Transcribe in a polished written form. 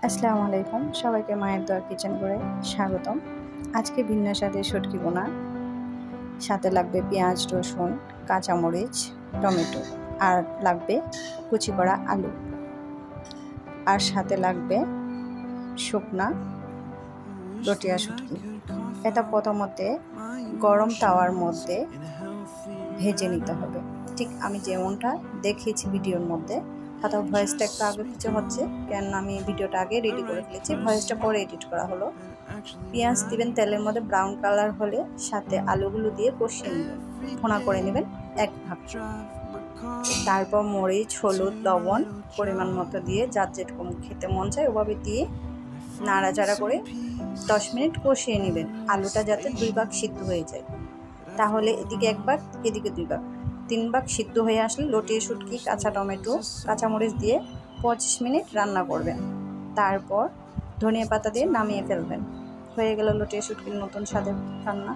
আসসালামু আলাইকুম, সবাইকে মায়ের দোয়ার কিচেন করে স্বাগতম। আজকে ভিন্ন স্বাদের শুটকি বোনা। সাথে লাগবে পেঁয়াজ, রসুন, কাঁচামরিচ, টমেটো, আর লাগবে কুচি করা আলু, আর সাথে লাগবে শুকনা রটিয়া শুটকি। এটা প্রথমতে গরম তাওয়ার মধ্যে ভেজে নিতে হবে, ঠিক আমি যেমনটা দেখিয়েছি ভিডিওর মধ্যে। হয়তো ভয়েসটা একটু আগে পিছু হচ্ছে, কেননা আমি ভিডিওটা আগে রেডি করে ফেলেছি, ভয়েসটা পরে এডিট করা হলো। পেঁয়াজ দিবেন তেলের মধ্যে ব্রাউন কালার হলে, সাথে আলুগুলো দিয়ে কষিয়ে নেবেন, ভুনা করে নেবেন এক ভাগ। তারপর মরিচ, হলুদ, লবণ পরিমাণ মতো দিয়ে, যার যেরকম খেতে মন চায় ওভাবে দিয়ে নাড়াচাড়া করে 10 মিনিট কষিয়ে নেবেন, আলুটা যাতে 2 ভাগ সিদ্ধ হয়ে যায়। তাহলে এদিকে 1 ভাগ, এদিকে 2 ভাগ, 3 ভাগ সিদ্ধ হয়ে আসলে লটিয়ে শুটকি, কাঁচা টমেটো, কাঁচামরিচ দিয়ে 25 মিনিট রান্না করবেন। তারপর ধনিয়া পাতা দিয়ে নামিয়ে ফেলবেন। হয়ে গেল লটিয়ে শুটকির নতুন স্বাদের রান্না।